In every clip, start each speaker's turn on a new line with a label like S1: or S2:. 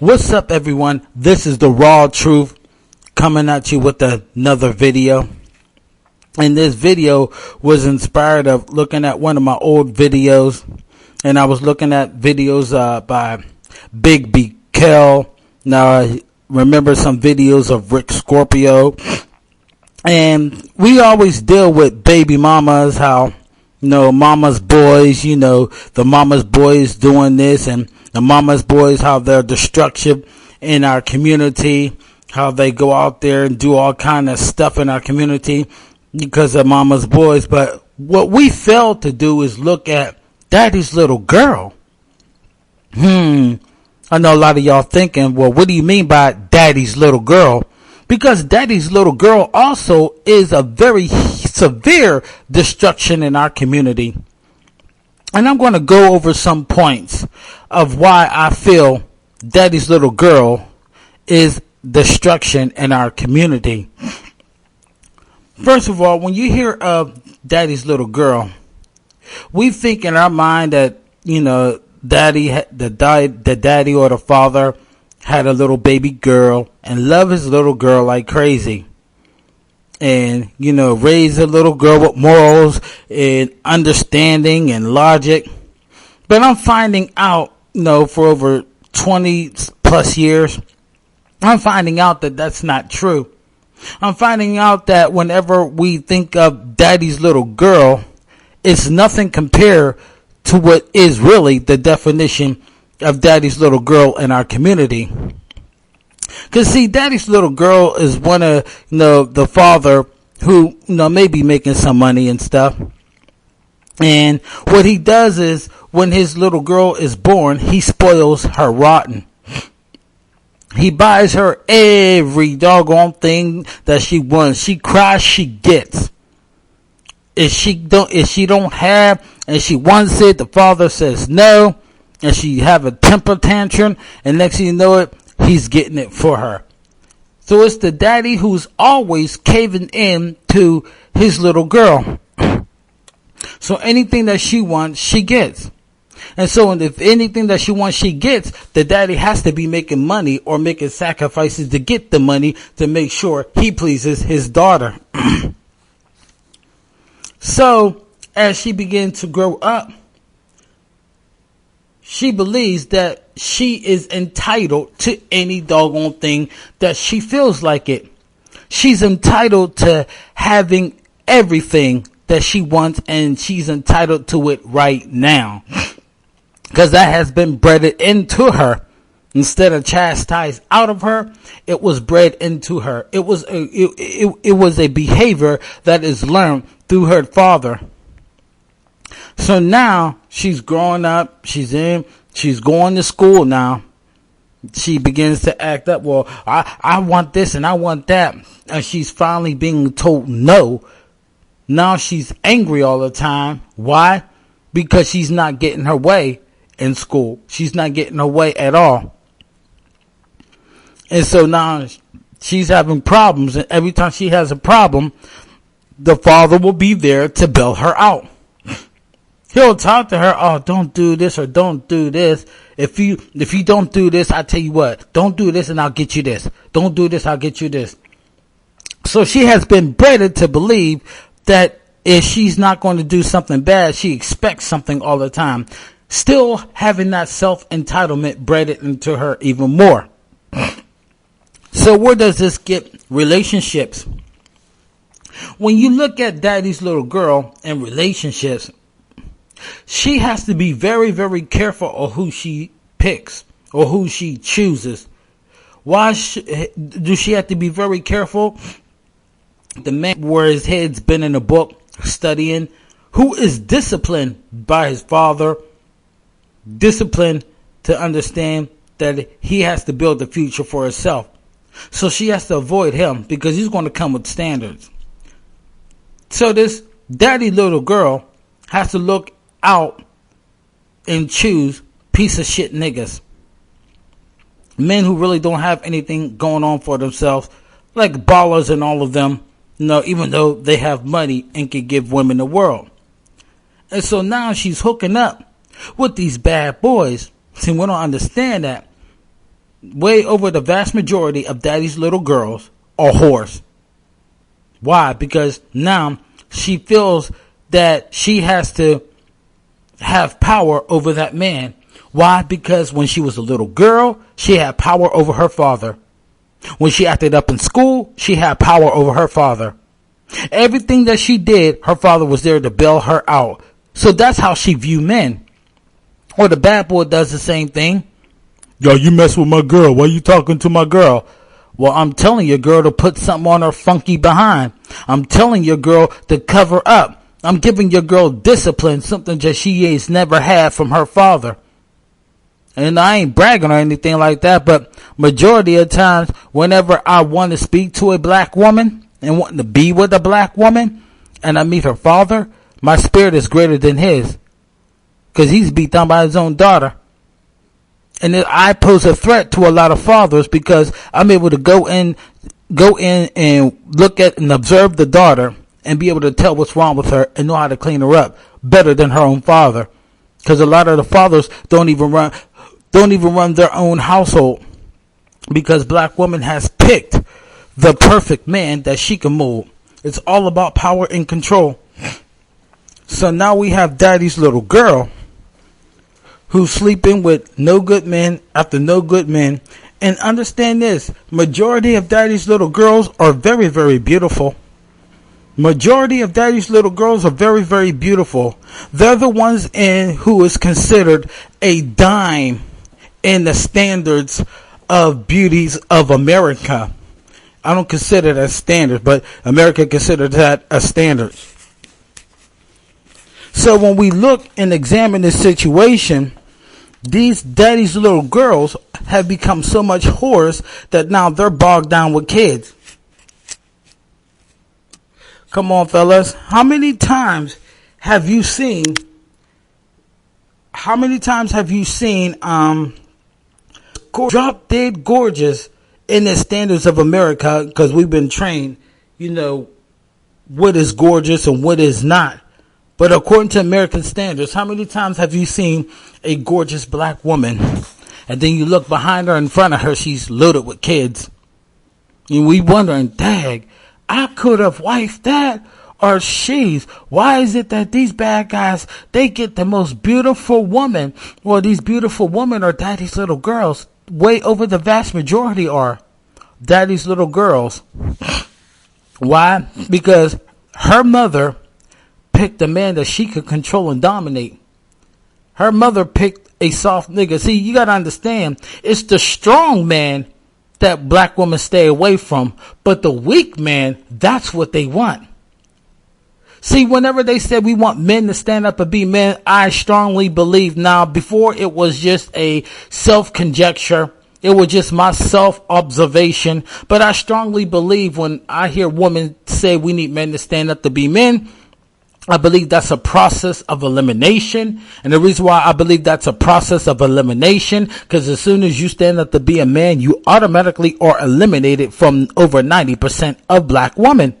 S1: What's up, everyone? This is the Raw Truth coming at you with another video. And this video was inspired of looking at one of my old videos. And I was looking at videos by Big B. Kell. Now, I remember some videos of Rick Scorpio. And we always deal with baby mamas, how, mama's boys, the mama's boys doing this, and the mama's boys, how they're destructive in our community, how they go out there and do all kind of stuff in our community because of mama's boys. But what we fail to do is look at daddy's little girl. I know a lot of y'all thinking, well, what do you mean by daddy's little girl? Because daddy's little girl also is a very severe destruction in our community. And I'm going to go over some points of why I feel daddy's little girl is destruction in our community. First of all, when you hear of daddy's little girl, we think in our mind that, the daddy or the father had a little baby girl and love his little girl like crazy. And, raise a little girl with morals and understanding and logic. But I'm finding out, for over 20 plus years, I'm finding out that that's not true. I'm finding out that whenever we think of daddy's little girl, it's nothing compared to what is really the definition of daddy's little girl in our community. Because, see, daddy's little girl is one of, the father who, may be making some money and stuff. And what he does is, when his little girl is born, he spoils her rotten. He buys her every doggone thing that she wants. She cries, she gets. If she don't have, and she wants it, the father says no, and she have a temper tantrum, and next thing you know it, he's getting it for her. So it's the daddy who's always caving in to his little girl. So anything that she wants, she gets. And so if anything that she wants, she gets, the daddy has to be making money or making sacrifices to get the money to make sure he pleases his daughter. So as she begins to grow up, she believes that she is entitled to any doggone thing that she feels like it. She's entitled to having everything that she wants, and she's entitled to it right now. Because that has been bred into her. Instead of chastised out of her, it was bred into her. It was a behavior that is learned through her father. So now she's growing up, she's going to school now. She begins to act up. Well, I want this and I want that. And she's finally being told no. Now she's angry all the time. Why? Because she's not getting her way in school. She's not getting her way at all. And so now she's having problems. And every time she has a problem, the father will be there to bail her out. He'll talk to her, oh, don't do this or don't do this. If you don't do this, I tell you what, don't do this and I'll get you this. Don't do this, I'll get you this. So she has been bred to believe that if she's not going to do something bad, she expects something all the time. Still having that self-entitlement bred into her even more. So where does this get relationships? When you look at daddy's little girl and relationships, she has to be very, very careful of who she picks or who she chooses. Why do she have to be very careful? The man where his head's been in a book studying, who is disciplined by his father, disciplined to understand that he has to build the future for himself. So she has to avoid him because he's going to come with standards. So this daddy little girl has to look out and choose piece of shit niggas. Men who really don't have anything going on for themselves, like ballers and all of them, even though they have money and can give women the world. And so now she's hooking up with these bad boys. See, we don't understand that. way over the vast majority of daddy's little girls are whores. Why? Because now she feels that she has to have power over that man. Why? Because when she was a little girl, she had power over her father. When she acted up in school, she had power over her father. Everything that she did, her father was there to bail her out. So that's how she viewed men. Or the bad boy does the same thing. Yo, you mess with my girl. Why you talking to my girl? Well, I'm telling your girl to put something on her funky behind. I'm telling your girl to cover up. I'm giving your girl discipline, something that she has never had from her father. And I ain't bragging or anything like that, but majority of times, whenever I want to speak to a black woman and want to be with a black woman, and I meet her father, my spirit is greater than his. Because he's beat down by his own daughter. And I pose a threat to a lot of fathers because I'm able to go in and look at and observe the daughter and be able to tell what's wrong with her and know how to clean her up better than her own father. Because a lot of the fathers don't even run their own household because black woman has picked the perfect man that she can mold. It's all about power and control. So now we have daddy's little girl who's sleeping with no good men after no good men. And understand this, majority of daddy's little girls are very, very beautiful. Majority of daddy's little girls are very, very beautiful. They're the ones who is considered a dime in the standards of beauties of America. I don't consider that standard, but America considers that a standard. So when we look and examine this situation, these daddy's little girls have become so much whores that now they're bogged down with kids. Come on, fellas. How many times have you seen drop dead gorgeous in the standards of America? Because we've been trained, what is gorgeous and what is not. But according to American standards, how many times have you seen a gorgeous black woman and then you look behind her, in front of her, she's loaded with kids? And we wondering, dang, I could have wifed that, or she's. Why is it that these bad guys, they get the most beautiful woman? Well, these beautiful women are daddy's little girls. Way over the vast majority are daddy's little girls. Why? Because her mother picked a man that she could control and dominate. Her mother picked a soft nigga. See, you gotta understand, it's the strong man that black women stay away from, but the weak man, that's what they want. See, whenever they said we want men to stand up and be men, I strongly believe now, before it was just a self-conjecture, it was just my self-observation, but I strongly believe when I hear women say we need men to stand up to be men, I believe that's a process of elimination. And the reason why I believe that's a process of elimination, because as soon as you stand up to be a man, you automatically are eliminated from over 90% of black women.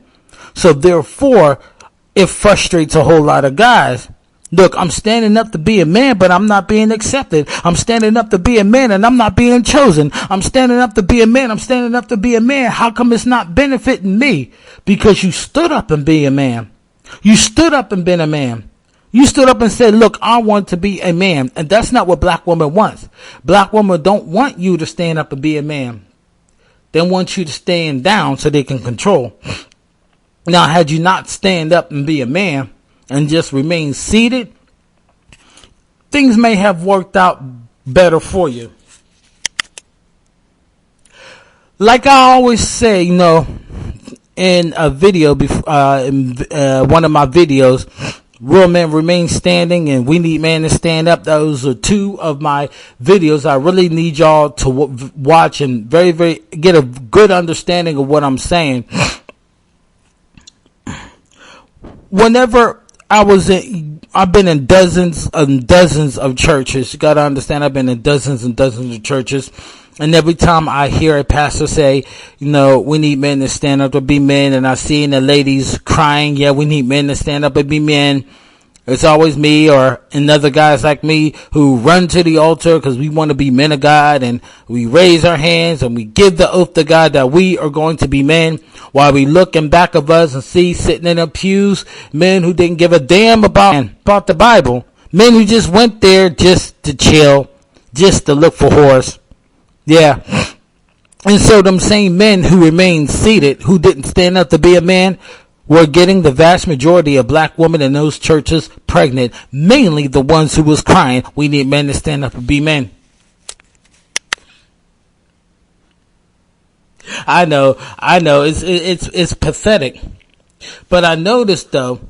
S1: So therefore, it frustrates a whole lot of guys. Look, I'm standing up to be a man, but I'm not being accepted. I'm standing up to be a man and I'm not being chosen. I'm standing up to be a man. I'm standing up to be a man. How come it's not benefiting me? Because you stood up and be a man. You stood up and been a man. You stood up and said, look, I want to be a man. And that's not what black woman wants. Black women don't want you to stand up and be a man. They want you to stand down so they can control. Now, had you not stand up and be a man and just remain seated, things may have worked out better for you. Like I always say, in a video, in one of my videos, real men remain standing and we need men to stand up. Those are two of my videos. I really need y'all to watch and very, very get a good understanding of what I'm saying. Whenever I've been in dozens and dozens of churches. You got to understand, I've been in dozens and dozens of churches. And every time I hear a pastor say, we need men to stand up to be men, and I see the ladies crying, yeah, we need men to stand up and be men, It's always me or another guys like me who run to the altar because we want to be men of God, and we raise our hands and we give the oath to God that we are going to be men, while we look in back of us and see sitting in the pews men who didn't give a damn about the Bible, men who just went there just to chill, just to look for whores. Yeah. And so them same men who remained seated, who didn't stand up to be a man, were getting the vast majority of black women in those churches pregnant. Mainly the ones who was crying, we need men to stand up and be men. I know, it's pathetic. But I noticed though,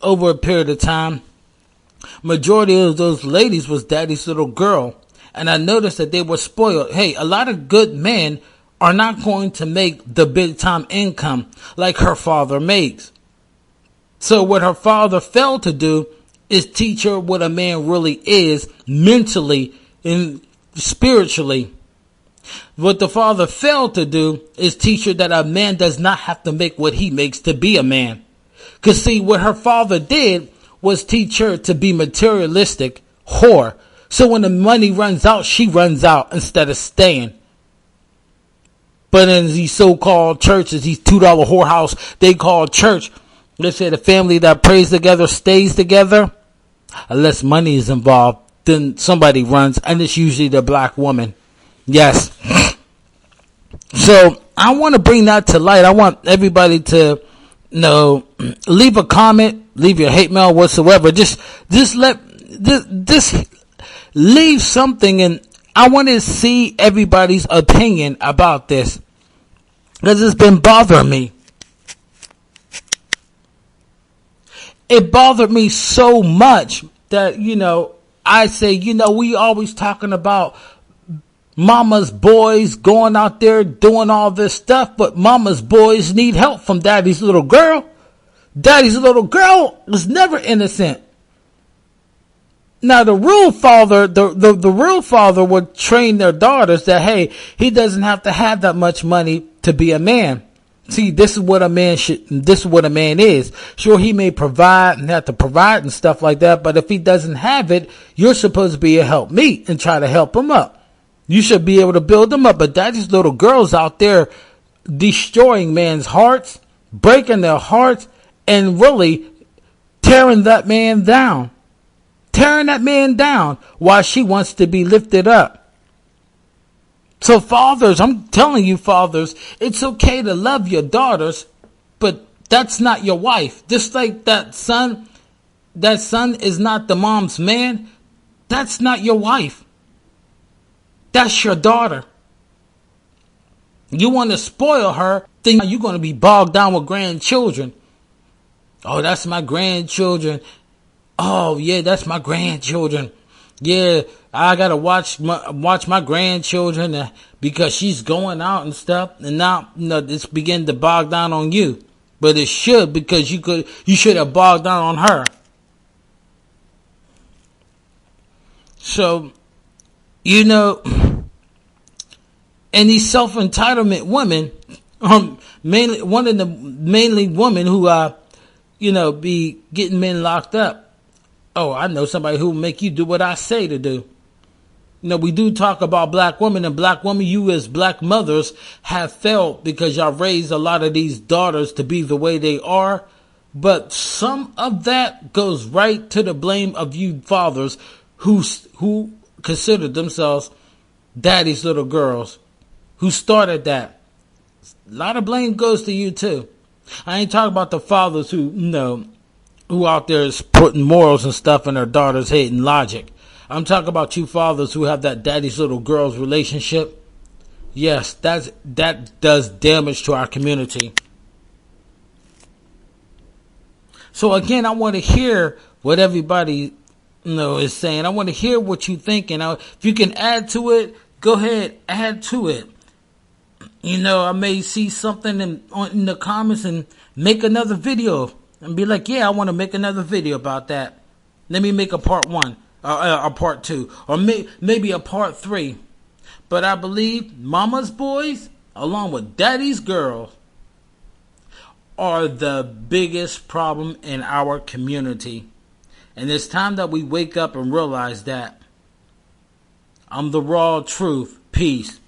S1: over a period of time, majority of those ladies was daddy's little girl. And I noticed that they were spoiled. Hey, a lot of good men are not going to make the big time income like her father makes. So what her father failed to do is teach her what a man really is mentally and spiritually. What the father failed to do is teach her that a man does not have to make what he makes to be a man. Because see, what her father did was teach her to be materialistic whore. So when the money runs out, she runs out instead of staying. But in these so-called churches, these $2 whorehouse, they call church. They say the family that prays together stays together. Unless money is involved, then somebody runs, and it's usually the black woman. Yes. So I want to bring that to light. I want everybody to leave a comment, leave your hate mail whatsoever. Just leave something, and I want to see everybody's opinion about this, because it's been bothering me. It bothered me so much that, I say, we always talking about mama's boys going out there doing all this stuff, but mama's boys need help from daddy's little girl. Daddy's little girl was never innocent. Now the real father, the real father would train their daughters that, hey, he doesn't have to have that much money to be a man. See, this is what a man is. Sure, he may provide and have to provide and stuff like that, but if he doesn't have it, you're supposed to be a helpmeet and try to help him up. You should be able to build them up, but daddy's little girls out there destroying man's hearts, breaking their hearts, and really tearing that man down. Tearing that man down while she wants to be lifted up. So fathers, I'm telling you fathers, it's okay to love your daughters, but that's not your wife. Just like that son is not the mom's man, that's not your wife. That's your daughter. You want to spoil her, then you're going to be bogged down with grandchildren. Oh, that's my grandchildren. Oh, yeah, that's my grandchildren. Yeah, I got to watch my grandchildren because she's going out and stuff. And now, it's beginning to bog down on you. But it should, because you should have bogged down on her. So, and these self-entitlement women, mainly women who, be getting men locked up. Oh, I know somebody who will make you do what I say to do. We do talk about black women, and black women, you as black mothers have failed because y'all raised a lot of these daughters to be the way they are. But some of that goes right to the blame of you fathers who consider themselves daddy's little girls, who started that. A lot of blame goes to you too. I ain't talking about the fathers who out there is putting morals and stuff in their daughters' head and logic. I'm talking about you fathers who have that daddy's little girls relationship. Yes, that does damage to our community. So again, I want to hear what everybody is saying. I want to hear what you think, and if you can add to it, go ahead, add to it. I may see something in the comments and make another video and be like, yeah, I want to make another video about that. Let me make a part 1, a part 2, or maybe a part 3. But I believe mama's boys, along with daddy's girls, are the biggest problem in our community. And it's time that we wake up and realize that I'm the raw truth. Peace.